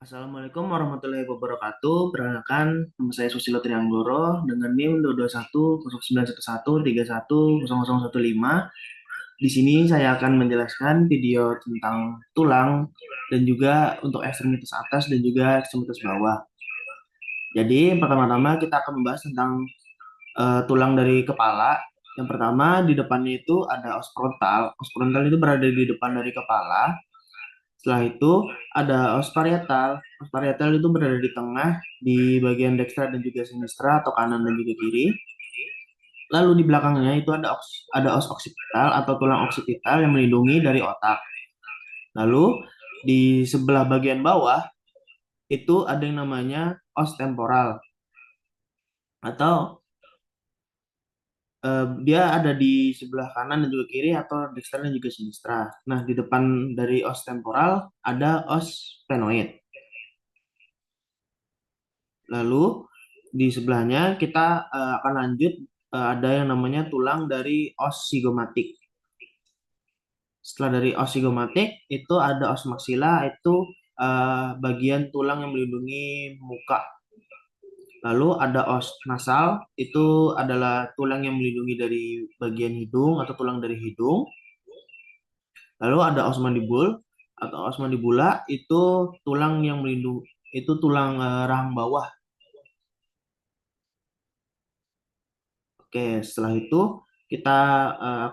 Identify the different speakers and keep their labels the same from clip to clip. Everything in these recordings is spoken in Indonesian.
Speaker 1: Assalamualaikum warahmatullahi wabarakatuh. Perkenalkan, nama saya Susilo Trianggoro dengan NIM 221 091131310015. Di sini saya akan menjelaskan video tentang tulang dan juga untuk ekstremitas atas dan juga ekstremitas bawah. Jadi, pertama-tama kita akan membahas tentang tulang dari kepala. Yang pertama, di depannya itu ada os frontal. Os frontal itu berada di depan dari kepala. Setelah itu ada os parietal. Os parietal itu berada di tengah di bagian dekstra dan juga sinistra atau kanan dan juga kiri. Lalu di belakangnya itu ada os oksipital atau tulang oksipital yang melindungi dari otak. Lalu di sebelah bagian bawah itu ada yang namanya os temporal atau dia ada di sebelah kanan dan juga kiri atau dekstra dan juga sinistra. Nah, di depan dari os temporal ada os sphenoid. Lalu di sebelahnya kita akan lanjut ada yang namanya tulang dari os sigomatik. Setelah dari os sigomatik itu ada os maxilla itu bagian tulang yang melindungi muka. Lalu ada os nasal itu adalah tulang yang melindungi dari bagian hidung atau tulang dari hidung. Lalu ada os mandibul atau os mandibula itu tulang yang melindungi itu tulang rahang bawah. Oke, setelah itu kita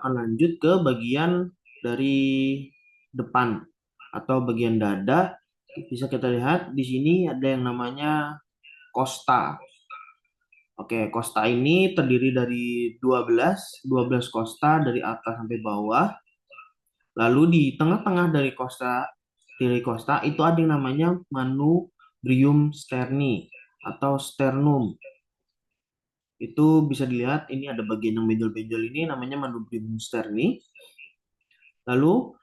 Speaker 1: akan lanjut ke bagian dari depan atau bagian dada. Bisa kita lihat di sini ada yang namanya costa. Oke, costa ini terdiri dari 12 costa dari atas sampai bawah. Lalu di tengah-tengah dari costa itu ada yang namanya manubrium sterni atau sternum. Itu bisa dilihat ini ada bagian yang benjol-benjol ini namanya manubrium sterni. Lalu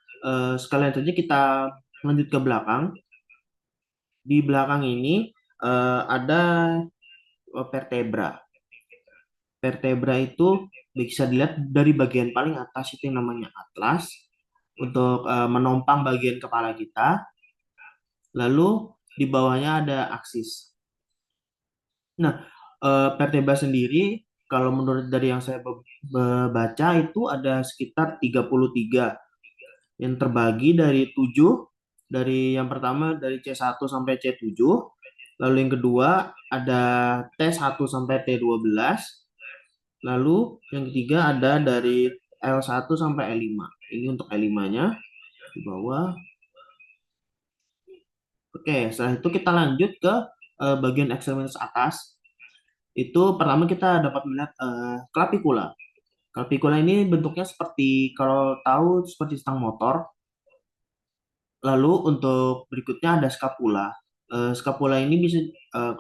Speaker 1: sekalian saja kita lanjut ke belakang. Di belakang ini ada vertebra. Vertebra itu bisa dilihat dari bagian paling atas itu yang namanya atlas untuk menopang bagian kepala kita. Lalu di bawahnya ada aksis. Nah, vertebra sendiri kalau menurut dari yang saya baca itu ada sekitar 33 yang terbagi dari 7, dari yang pertama dari C1 sampai C7, lalu yang kedua ada T1 sampai T12, lalu yang ketiga ada dari L1 sampai L5. Ini untuk L5-nya di bawah. Oke, setelah itu kita lanjut ke bagian ekstremitas atas. Itu pertama kita dapat melihat clavicula. Clavicula ini bentuknya seperti kalau tahu seperti stang motor. Lalu untuk berikutnya ada scapula. Scapula ini bisa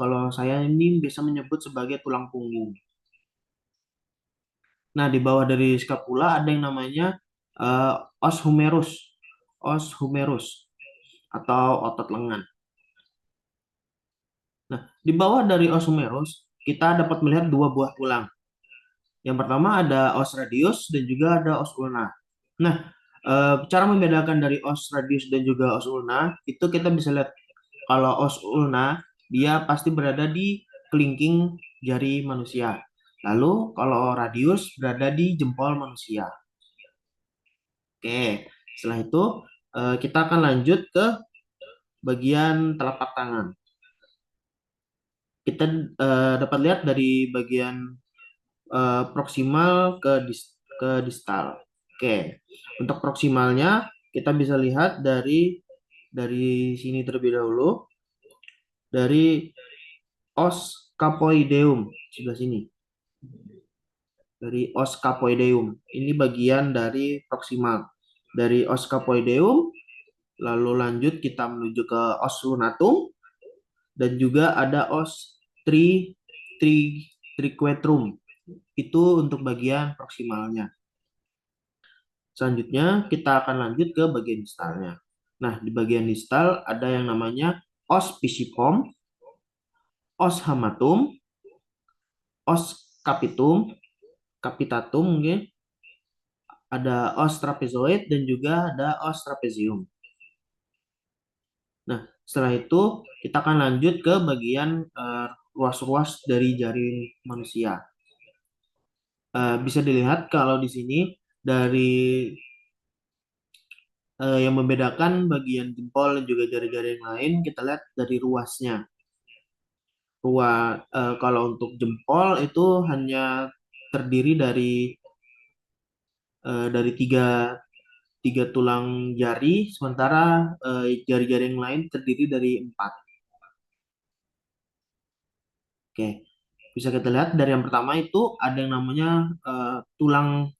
Speaker 1: kalau saya ini bisa menyebut sebagai tulang punggung. Nah, di bawah dari scapula ada yang namanya eh, os humerus. Os humerus atau otot lengan. Nah, di bawah dari os humerus kita dapat melihat dua buah tulang. Yang pertama ada os radius dan juga ada os ulna. Nah, cara membedakan dari os radius dan juga os ulna itu kita bisa lihat kalau os ulna dia pasti berada di kelingking jari manusia. Lalu kalau radius berada di jempol manusia. Oke, setelah itu kita akan lanjut ke bagian telapak tangan. Kita dapat lihat dari bagian proksimal ke distal. Oke, untuk proksimalnya kita bisa lihat dari sini terlebih dahulu dari os capoideum sebelah sini. Dari os capoideum. Ini bagian dari proksimal. Dari os capoideum lalu lanjut kita menuju ke os lunatum dan juga ada os tri tri triquetrum. Itu untuk bagian proksimalnya. Selanjutnya kita akan lanjut ke bagian distalnya. Nah, di bagian distal ada yang namanya os piscipom, os hamatum, os capitum, capitatum mungkin, ada os trapezoid dan juga ada os trapezium. Nah, Setelah itu kita akan lanjut ke bagian ruas-ruas dari jari manusia. Bisa dilihat kalau di sini dari yang membedakan bagian jempol dan juga jari-jari yang lain, kita lihat dari ruasnya. Kalau untuk jempol itu hanya terdiri dari tiga tulang jari, sementara jari-jari yang lain terdiri dari 4. Oke, bisa kita lihat dari yang pertama itu ada yang namanya tulang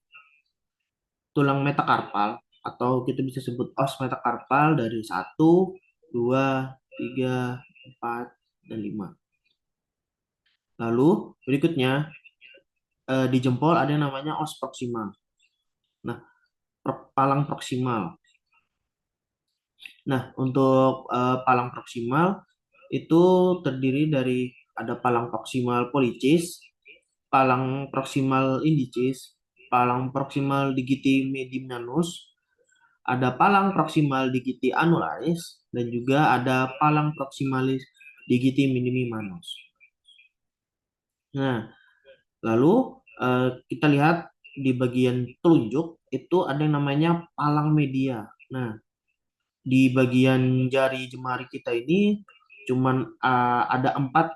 Speaker 1: tulang metakarpal, atau kita bisa sebut os metakarpal dari 1, 2, 3, 4, dan 5. Lalu berikutnya di jempol ada yang namanya os proksimal. Nah, palang proksimal. Nah, untuk palang proksimal itu terdiri dari ada palang proksimal policis, palang proksimal indicis, palang proksimal digiti medianus, ada palang proksimal digiti annularis, dan juga ada palang proksimalis digiti minimimanus. Nah, lalu kita lihat di bagian telunjuk itu ada yang namanya palang media. Nah, di bagian jari jemari kita ini cuman ada 4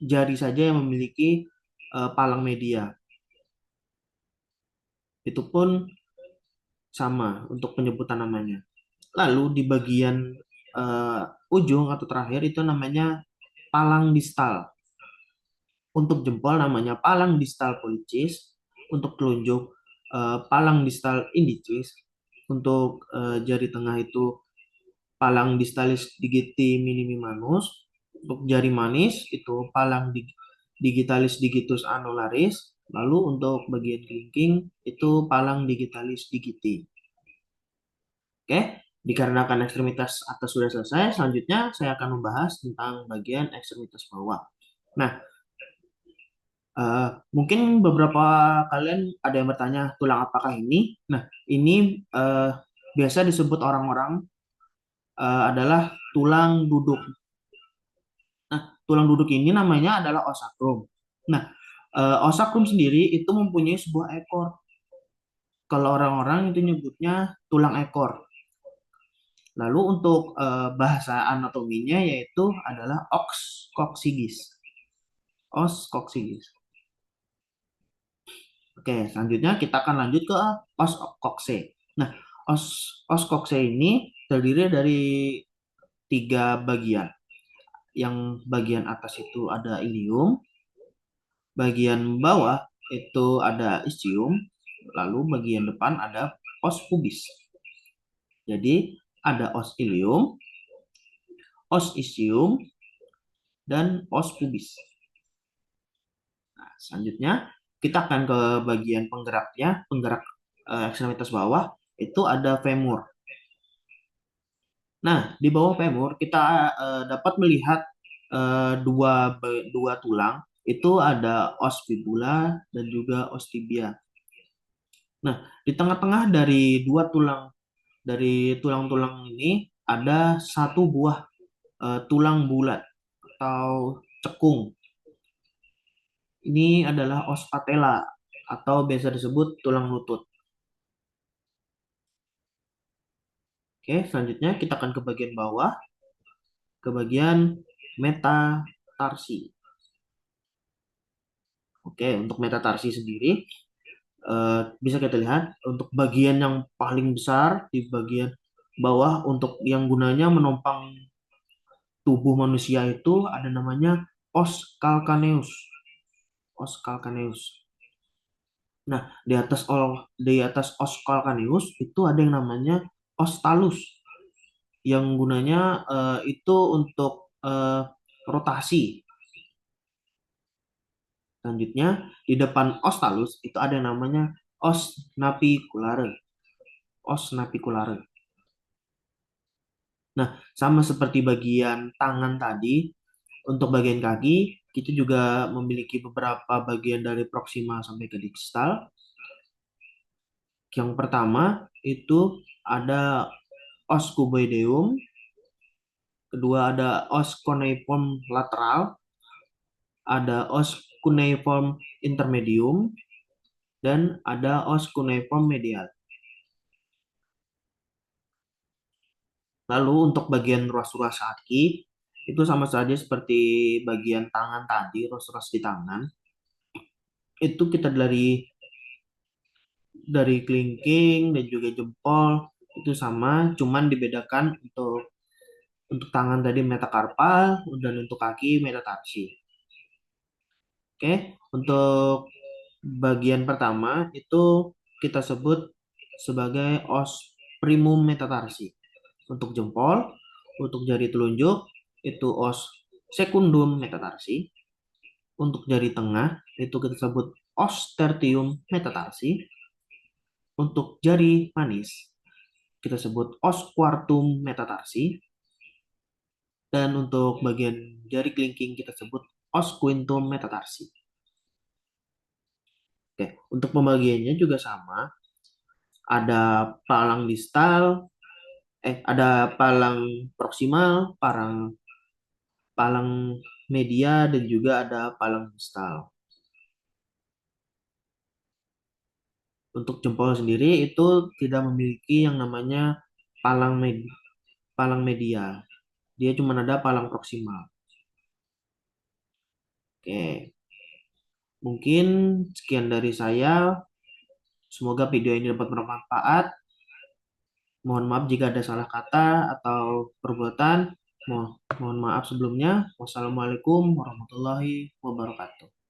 Speaker 1: jari saja yang memiliki palang media. Itu pun sama untuk penyebutan namanya. Lalu di bagian uh, ujung atau terakhir itu namanya palang distal. Untuk jempol namanya palang distal policis, untuk telunjuk palang distal indicis, untuk jari tengah itu palang distalis digiti minimimanus, untuk jari manis itu palang digitalis digitus annularis, lalu untuk bagian kelingking itu palang digitalis digiti. Oke, dikarenakan ekstremitas atas sudah selesai, selanjutnya saya akan membahas tentang bagian ekstremitas bawah. Nah, mungkin beberapa kalian ada yang bertanya, tulang apakah ini? Nah, ini biasa disebut orang-orang adalah tulang duduk. Nah, tulang duduk ini namanya adalah os sacrum. Nah, os sacrum sendiri itu mempunyai sebuah ekor. Kalau orang-orang itu nyebutnya tulang ekor. Lalu untuk bahasa anatominya yaitu adalah os coccygeus. Os coccygeus. Oke, selanjutnya kita akan lanjut ke os kokse. Nah, os os kokse ini terdiri dari 3 bagian. Yang bagian atas itu ada ilium, bagian bawah itu ada ischium, lalu bagian depan ada os pubis. Jadi ada os ilium, os ischium, dan os pubis. Nah, selanjutnya kita akan ke bagian penggeraknya, penggerak ekstremitas bawah itu ada femur. Nah, di bawah femur kita dapat melihat dua tulang, itu ada os fibula dan juga os tibia. Nah, di tengah-tengah dari tulang-tulang ini ada satu buah tulang bulat atau cekung. Ini adalah os patella atau biasa disebut tulang lutut. Oke, selanjutnya kita akan ke bagian bawah, ke bagian metatarsi. Oke, untuk metatarsi sendiri bisa kita lihat untuk bagian yang paling besar di bagian bawah untuk yang gunanya menopang tubuh manusia itu ada namanya os calcaneus. Os calcaneus. Nah, di atas os calcaneus itu ada yang namanya os talus yang gunanya itu untuk rotasi. Selanjutnya, di depan os talus itu ada yang namanya os naviculare. Os naviculare. Nah, sama seperti bagian tangan tadi, untuk bagian kaki, kita juga memiliki beberapa bagian dari proximal sampai ke distal. Yang pertama itu ada os cuboideum, Kedua ada os cuneiform lateral, ada os cuneiform intermedium, dan ada os cuneiform medial. Lalu untuk bagian ruas-ruas kaki itu sama saja seperti bagian tangan tadi, ruas-ruas di tangan. Itu kita dari kelingking dan juga jempol itu sama, cuman dibedakan untuk tangan tadi metakarpal dan untuk kaki metatarsi. Oke, untuk bagian pertama itu kita sebut sebagai os primum metatarsi. Untuk jempol, untuk jari telunjuk itu os secundum metatarsi. Untuk jari tengah itu kita sebut os tertium metatarsi. Untuk jari manis kita sebut os quartum metatarsi. Dan untuk bagian jari kelingking kita sebut os quintum metatarsi. Oke, untuk pembagiannya juga sama. Ada palang distal, ada palang proksimal, palang media, dan juga ada palang distal. Untuk jempol sendiri itu tidak memiliki yang namanya palang media. Dia cuma ada palang proksimal. Oke, mungkin sekian dari saya. Semoga video ini dapat bermanfaat. Mohon maaf jika ada salah kata atau perbuatan. Mohon maaf sebelumnya. Wassalamualaikum warahmatullahi wabarakatuh.